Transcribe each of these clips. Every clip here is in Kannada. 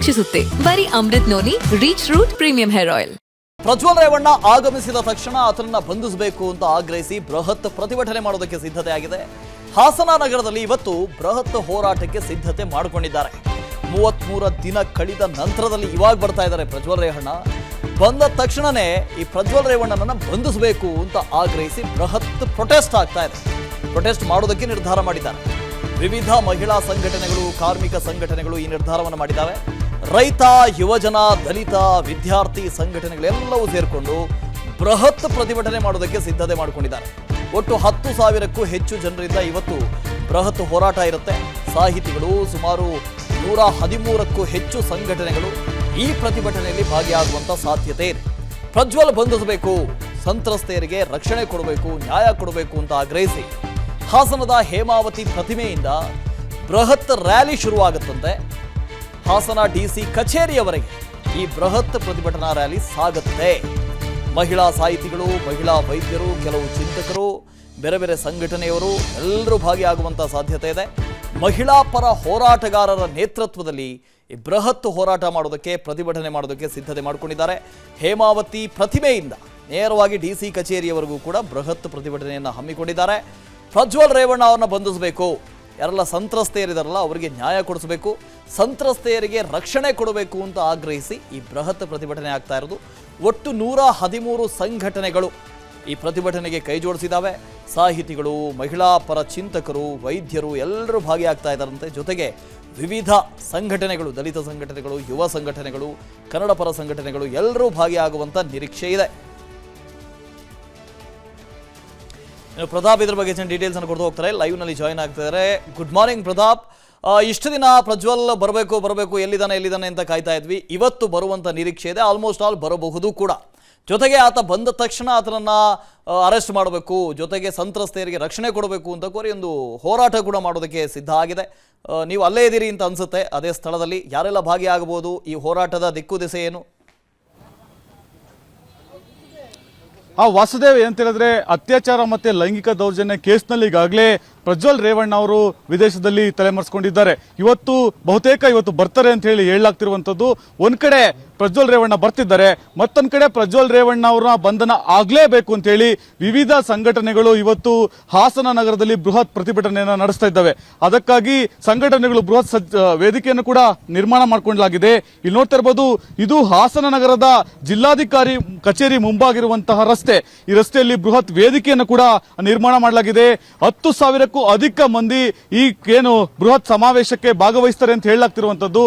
ರಕ್ಷಿಸುತ್ತೆ. ಬರೀ Amrut noni reach root premium hair oil. Prajwal Revanna ಆಗಮಿಸಿದ ತಕ್ಷಣ ಆತನನ್ನ ಬಂಧಿಸಬೇಕು ಅಂತ ಆಗ್ರಹಿಸಿ ಬೃಹತ್ ಪ್ರತಿಭಟನೆ ಮಾಡೋದಕ್ಕೆ ಸಿದ್ಧತೆ ಆಗಿದೆ. ಹಾಸನ ನಗರದಲ್ಲಿ ಇವತ್ತು ಬೃಹತ್ ಹೋರಾಟಕ್ಕೆ ಸಿದ್ಧತೆ ಮಾಡಿಕೊಂಡಿದ್ದಾರೆ. 33 ದಿನ ಕಳೆದ ನಂತರದಲ್ಲಿ ಇವಾಗ ಬರ್ತಾ ಇದ್ದಾರೆ ಪ್ರಜ್ವಲ್ ರೇವಣ್ಣ. ಬಂದ ತಕ್ಷಣನೇ ಈ ಪ್ರಜ್ವಲ್ ರೇವಣ್ಣನನ್ನ ಬಂಧಿಸಬೇಕು ಅಂತ ಆಗ್ರಹಿಸಿ ಬೃಹತ್ ಪ್ರೊಟೆಸ್ಟ್ ಆಗ್ತಾ ಇದೆ. ಪ್ರೊಟೆಸ್ಟ್ ಮಾಡೋದಕ್ಕೆ ನಿರ್ಧಾರ ಮಾಡಿದ್ದಾರೆ. ವಿವಿಧ ಮಹಿಳಾ ಸಂಘಟನೆಗಳು, ಕಾರ್ಮಿಕ ಸಂಘಟನೆಗಳು ಈ ನಿರ್ಧಾರವನ್ನು ಮಾಡಿದ್ದಾವೆ. ರೈತ, ಯುವಜನ, ದಲಿತ, ವಿದ್ಯಾರ್ಥಿ ಸಂಘಟನೆಗಳೆಲ್ಲವೂ ಸೇರಿಕೊಂಡು ಬೃಹತ್ ಪ್ರತಿಭಟನೆ ಮಾಡೋದಕ್ಕೆ ಸಿದ್ಧತೆ ಮಾಡಿಕೊಂಡಿದ್ದಾರೆ. ಒಟ್ಟು 10,000ಕ್ಕೂ ಹೆಚ್ಚು ಜನರಿಂದ ಇವತ್ತು ಬೃಹತ್ ಹೋರಾಟ ಇರುತ್ತೆ. ಸಾಹಿತಿಗಳು, ಸುಮಾರು 113ಕ್ಕೂ ಹೆಚ್ಚು ಸಂಘಟನೆಗಳು ಈ ಪ್ರತಿಭಟನೆಯಲ್ಲಿ ಭಾಗಿಯಾಗುವಂತ ಸಾಧ್ಯತೆ ಇದೆ. ಪ್ರಜ್ವಲ್ ಬಂಧಿಸಬೇಕು, ಸಂತ್ರಸ್ತೆಯರಿಗೆ ರಕ್ಷಣೆ ಕೊಡಬೇಕು, ನ್ಯಾಯ ಕೊಡಬೇಕು ಅಂತ ಆಗ್ರಹಿಸಿ ಹಾಸನದ ಹೇಮಾವತಿ ಪ್ರತಿಮೆಯಿಂದ ಬೃಹತ್ ರ್ಯಾಲಿ ಶುರುವಾಗುತ್ತಂತೆ. ಹಾಸನ ಡಿಸಿ ಕಚೇರಿಯವರೆಗೆ ಈ ಬೃಹತ್ ಪ್ರತಿಭಟನಾ ರ್ಯಾಲಿ ಸಾಗುತ್ತೆ. ಮಹಿಳಾ ಸಾಹಿತಿಗಳು, ಮಹಿಳಾ ವೈದ್ಯರು, ಕೆಲವು ಚಿಂತಕರು, ಬೇರೆ ಬೇರೆ ಸಂಘಟನೆಯವರು ಎಲ್ಲರೂ ಭಾಗಿಯಾಗುವಂತ ಸಾಧ್ಯತೆ ಇದೆ. ಮಹಿಳಾ ಪರ ಹೋರಾಟಗಾರರ ನೇತೃತ್ವದಲ್ಲಿ ಈ ಬೃಹತ್ ಹೋರಾಟ ಮಾಡೋದಕ್ಕೆ, ಪ್ರತಿಭಟನೆ ಮಾಡೋದಕ್ಕೆ ಸಿದ್ಧತೆ ಮಾಡಿಕೊಂಡಿದ್ದಾರೆ. ಹೇಮಾವತಿ ಪ್ರತಿಮೆಯಿಂದ ನೇರವಾಗಿ ಡಿಸಿ ಕಚೇರಿಯವರೆಗೂ ಕೂಡ ಬೃಹತ್ ಪ್ರತಿಭಟನೆಯನ್ನು ಹಮ್ಮಿಕೊಂಡಿದ್ದಾರೆ. ಪ್ರಜ್ವಲ್ ರೇವಣ್ಣ ಅವರನ್ನ ಬಂಧಿಸಬೇಕು, ಯಾರೆಲ್ಲ ಸಂತ್ರಸ್ತೆಯರಿದಾರಲ್ಲ ಅವರಿಗೆ ನ್ಯಾಯ ಕೊಡಿಸಬೇಕು, ಸಂತ್ರಸ್ತೆಯರಿಗೆ ರಕ್ಷಣೆ ಕೊಡಬೇಕು ಅಂತ ಆಗ್ರಹಿಸಿ ಈ ಬೃಹತ್ ಪ್ರತಿಭಟನೆ ಆಗ್ತಾ ಇರೋದು. ಒಟ್ಟು 113 ಸಂಘಟನೆಗಳು ಈ ಪ್ರತಿಭಟನೆಗೆ ಕೈ ಜೋಡಿಸಿದ್ದಾವೆ. ಸಾಹಿತಿಗಳು, ಮಹಿಳಾ ಪರ ಚಿಂತಕರು, ವೈದ್ಯರು ಎಲ್ಲರೂ ಭಾಗಿಯಾಗ್ತಾ ಇದ್ದಾರಂತೆ. ಜೊತೆಗೆ ವಿವಿಧ ಸಂಘಟನೆಗಳು, ದಲಿತ ಸಂಘಟನೆಗಳು, ಯುವ ಸಂಘಟನೆಗಳು, ಕನ್ನಡ ಪರ ಸಂಘಟನೆಗಳು ಎಲ್ಲರೂ ಭಾಗಿಯಾಗುವಂತ ನಿರೀಕ್ಷೆ ಇದೆ. ಪ್ರತಾಪ್ ಇದ್ರ ಬಗ್ಗೆ ಡೀಟೇಲ್ಸ್ ಅನ್ನು ಕೊಡ್ತಾ ಹೋಗ್ತಾರೆ, ಲೈವ್ ನಲ್ಲಿ ಜಾಯಿನ್ ಆಗ್ತಿದ್ದಾರೆ. Good morning Pratap. ಇಷ್ಟು ದಿನ ಪ್ರಜ್ವಲ್ ಬರಬೇಕು ಎಲ್ಲಿದ್ದಾನೆ ಅಂತ ಕಾಯ್ತಾ ಇದ್ವಿ. ಇವತ್ತು ಬರುವಂತ ನಿರೀಕ್ಷೆ ಇದೆ, ಆಲ್ಮೋಸ್ಟ್ ಆಲ್ ಬರಬಹುದು ಕೂಡ. ಜೊತೆಗೆ ಆತ ಬಂದ ತಕ್ಷಣ ಆತನನ್ನ ಅರೆಸ್ಟ್ ಮಾಡಬೇಕು, ಜೊತೆಗೆ ಸಂತ್ರಸ್ತೆಯರಿಗೆ ರಕ್ಷಣೆ ಕೊಡಬೇಕು ಅಂತ ಕೋರಿ ಒಂದು ಹೋರಾಟ ಕೂಡ ಮಾಡೋದಕ್ಕೆ ಸಿದ್ಧ ಆಗಿದೆ. ನೀವು ಅಲ್ಲೇ ಇದ್ದೀರಿ ಅಂತ ಅನ್ಸುತ್ತೆ, ಅದೇ ಸ್ಥಳದಲ್ಲಿ ಯಾರೆಲ್ಲ ಭಾಗಿಯಾಗಬಹುದು, ಈ ಹೋರಾಟದ ದಿಕ್ಕು ದಿಸೆ ಏನು? ವಾಸುದೇವ್, ಏನಂತ ಹೇಳಿದ್ರೆ ಅತ್ಯಾಚಾರ ಮತ್ತೆ ಲೈಂಗಿಕ ದೌರ್ಜನ್ಯ ಕೇಸ್ನಲ್ಲಿ ಈಗಾಗಲೇ ಪ್ರಜ್ವಲ್ ರೇವಣ್ಣ ಅವರು ವಿದೇಶದಲ್ಲಿ ತಲೆಮರೆಸಿಕೊಂಡಿದ್ದಾರೆ. ಇವತ್ತು ಬರ್ತಾರೆ ಅಂತ ಹೇಳಿ ಹೇಳಲಾಗ್ತಿರುವಂತದ್ದು. ಒಂದ್ ಕಡೆ ಪ್ರಜ್ವಲ್ ರೇವಣ್ಣ ಬರ್ತಿದ್ದಾರೆ, ಮತ್ತೊಂದ್ ಕಡೆ ಪ್ರಜ್ವಲ್ ರೇವಣ್ಣ ಅವರ ಬಂಧನ ಆಗ್ಲೇಬೇಕು ಅಂತ ಹೇಳಿ ವಿವಿಧ ಸಂಘಟನೆಗಳು ಇವತ್ತು ಹಾಸನ ನಗರದಲ್ಲಿ ಬೃಹತ್ ಪ್ರತಿಭಟನೆಯನ್ನ ನಡೆಸ್ತಾ ಇದ್ದಾವೆ. ಅದಕ್ಕಾಗಿ ಸಂಘಟನೆಗಳು ಬೃಹತ್ ವೇದಿಕೆಯನ್ನು ಕೂಡ ನಿರ್ಮಾಣ ಮಾಡಿಕೊಳ್ಳಲಾಗಿದೆ. ಇಲ್ಲಿ ನೋಡ್ತಾ ಇರಬಹುದು, ಇದು ಹಾಸನ ನಗರದ ಜಿಲ್ಲಾಧಿಕಾರಿ ಕಚೇರಿ ಮುಂಭಾಗಿರುವಂತಹ ರಸ್ತೆ. ಈ ರಸ್ತೆಯಲ್ಲಿ ಬೃಹತ್ ವೇದಿಕೆಯನ್ನು ಕೂಡ ನಿರ್ಮಾಣ ಮಾಡಲಾಗಿದೆ. 10,000ಕ್ಕೂ ಅಧಿಕ ಮಂದಿ ಈ ಏನು ಬೃಹತ್ ಸಮಾವೇಶಕ್ಕೆ ಭಾಗವಹಿಸ್ತಾರೆ ಅಂತ ಹೇಳಲಾಗ್ತಿರುವಂತದ್ದು.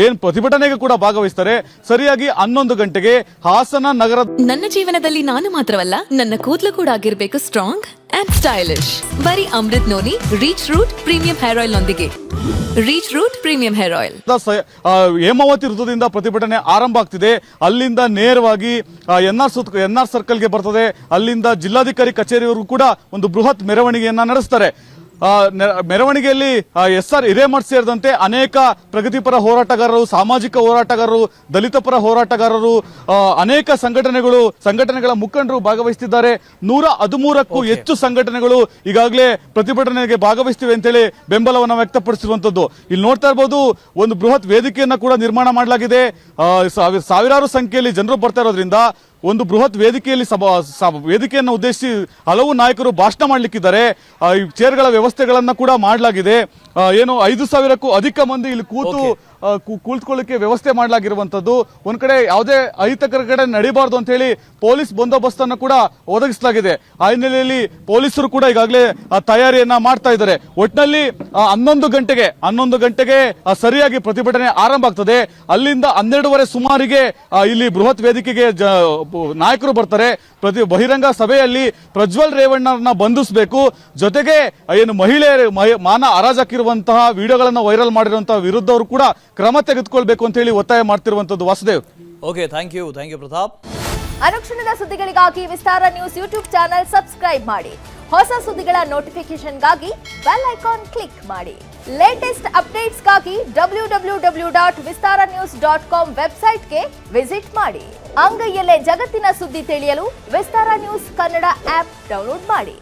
ಏನ್ ಪ್ರತಿಭಟನೆಗೆ ಕೂಡ ಭಾಗವಹಿಸ್ತಾರೆ. ಸರಿಯಾಗಿ 11 ಗಂಟೆಗೆ ಹಾಸನ ನಗರ. ನನ್ನ ಜೀವನದಲ್ಲಿ ನಾನು ಮಾತ್ರವಲ್ಲ, ನನ್ನ ಕೂದಲು ಕೂಡ ಆಗಿರ್ಬೇಕು ಸ್ಟ್ರಾಂಗ್ ಅಂಡ್ ಸ್ಟೈಲಿಶ್. ಬರೀ Amrut noni reach root premium hair oil ನೊಂದಿಗೆ. Reach root premium hair oil. Hemavathi ವೃತ್ತದಿಂದ ಪ್ರತಿಭಟನೆ ಆರಂಭ ಆಗ್ತಿದೆ. ಅಲ್ಲಿಂದ ನೇರವಾಗಿ ಎನ್ಆರ್ ಸರ್ಕಲ್ಗೆ ಬರ್ತದೆ. ಅಲ್ಲಿಂದ ಜಿಲ್ಲಾಧಿಕಾರಿ ಕಚೇರಿವರೆಗೂ ಕೂಡ ಒಂದು ಬೃಹತ್ ಮೆರವಣಿಗೆಯನ್ನ ನಡೆಸ್ತಾರೆ. ಮೆರವಣಿಗೆಯಲ್ಲಿ SR ಹಿರೇಮಠ್ ಸೇರಿದಂತೆ ಅನೇಕ ಪ್ರಗತಿಪರ ಹೋರಾಟಗಾರರು, ಸಾಮಾಜಿಕ ಹೋರಾಟಗಾರರು, ದಲಿತ ಪರ ಹೋರಾಟಗಾರರು, ಅನೇಕ ಸಂಘಟನೆಗಳ ಮುಖಂಡರು ಭಾಗವಹಿಸುತ್ತಿದ್ದಾರೆ. 113ಕ್ಕೂ ಹೆಚ್ಚು ಸಂಘಟನೆಗಳು ಈಗಾಗಲೇ ಪ್ರತಿಭಟನೆಗೆ ಭಾಗವಹಿಸ್ತಿವೆ ಅಂತೇಳಿ ಬೆಂಬಲವನ್ನು ವ್ಯಕ್ತಪಡಿಸಿರುವಂತದ್ದು. ಇಲ್ಲಿ ನೋಡ್ತಾ ಇರಬಹುದು, ಒಂದು ಬೃಹತ್ ವೇದಿಕೆಯನ್ನ ಕೂಡ ನಿರ್ಮಾಣ ಮಾಡಲಾಗಿದೆ. ಸಾವಿರಾರು ಸಂಖ್ಯೆಯಲ್ಲಿ ಜನರು ಬರ್ತಾ ಇರೋದ್ರಿಂದ ಒಂದು ಬೃಹತ್ ವೇದಿಕೆಯಲ್ಲಿ ವೇದಿಕೆಯನ್ನು ಉದ್ದೇಶಿಸಿ ಹಲವು ನಾಯಕರು ಭಾಷಣ ಮಾಡಲಿಕ್ಕಿದ್ದಾರೆ. ಚೇರ್ಗಳ ವ್ಯವಸ್ಥೆಗಳನ್ನ ಕೂಡ ಮಾಡಲಾಗಿದೆ. 5,000ಕ್ಕೂ ಅಧಿಕ ಮಂದಿ ಇಲ್ಲಿ ಕುಳಿತುಕೊಳ್ಳಿಕ್ಕೆ ವ್ಯವಸ್ಥೆ ಮಾಡಲಾಗಿರುವಂತದ್ದು. ಒಂದ್ ಕಡೆ ಯಾವುದೇ ಅಹಿತಕರ ಕಡೆ ನಡೀಬಾರ್ದು ಅಂತ ಹೇಳಿ ಪೊಲೀಸ್ ಬಂದೋಬಸ್ತ್ ಅನ್ನು ಕೂಡ ಒದಗಿಸಲಾಗಿದೆ. ಆ ಹಿನ್ನೆಲೆಯಲ್ಲಿ ಪೊಲೀಸರು ಕೂಡ ಈಗಾಗಲೇ ತಯಾರಿಯನ್ನ ಮಾಡ್ತಾ ಇದ್ದಾರೆ. ಒಟ್ಟಿನಲ್ಲಿ 11 ಗಂಟೆಗೆ ಸರಿಯಾಗಿ ಪ್ರತಿಭಟನೆ ಆರಂಭ ಆಗ್ತದೆ. ಅಲ್ಲಿಂದ 12:30 ಸುಮಾರಿಗೆ ಇಲ್ಲಿ ಬೃಹತ್ ವೇದಿಕೆಗೆ ನಾಯಕರು ಬರ್ತಾರೆ. ಬಹಿರಂಗ ಸಭೆಯಲ್ಲಿ ಪ್ರಜ್ವಲ್ ರೇವಣ್ಣರನ್ನ ಬಂಧಿಸಬೇಕು, ಜೊತೆಗೆ ಏನು ಮಹಿಳೆಯರು ಮಾನ ಹರಾಜಾಕಿರುವಂತಹ ವಿಡಿಯೋಗಳನ್ನ ವೈರಲ್ ಮಾಡಿರುವಂತಹ ವಿರುದ್ಧವರು ಕೂಡ ಕ್ರಮ ತೆಗೆದುಕೊಳ್ಬೇಕು ಅಂತ ಹೇಳಿ ಒತ್ತಾಯ ಮಾಡ್ತಿರುವಂತದ್ದು. Vasudev. Okay, thank you Pratap. ಅನುಕ್ಷಣದ ಸುದ್ದಿಗಳಿಗಾಗಿ Vistara news YouTube channel subscribe ಮಾಡಿ. ಹೊಸ ಸುದ್ದಿಗಳ ನೋಟಿಫಿಕೇಶನ್ಗಾಗಿ ಬೆಲ್ ಐಕಾನ್ ಕ್ಲಿಕ್ ಮಾಡಿ. ಲೇಟೆಸ್ಟ್ ಅಪ್ಡೇಟ್ಸ್ಗಾಗಿ www.vistaranews.com ವೆಬ್ಸೈಟ್ಗೆ ವಿಸಿಟ್ ಮಾಡಿ. ಅಂಗೈಯಲ್ಲೇ ಜಗತ್ತಿನ ಸುದ್ದಿ ತಿಳಿಯಲು Vistara news Kannada app download ಮಾಡಿ.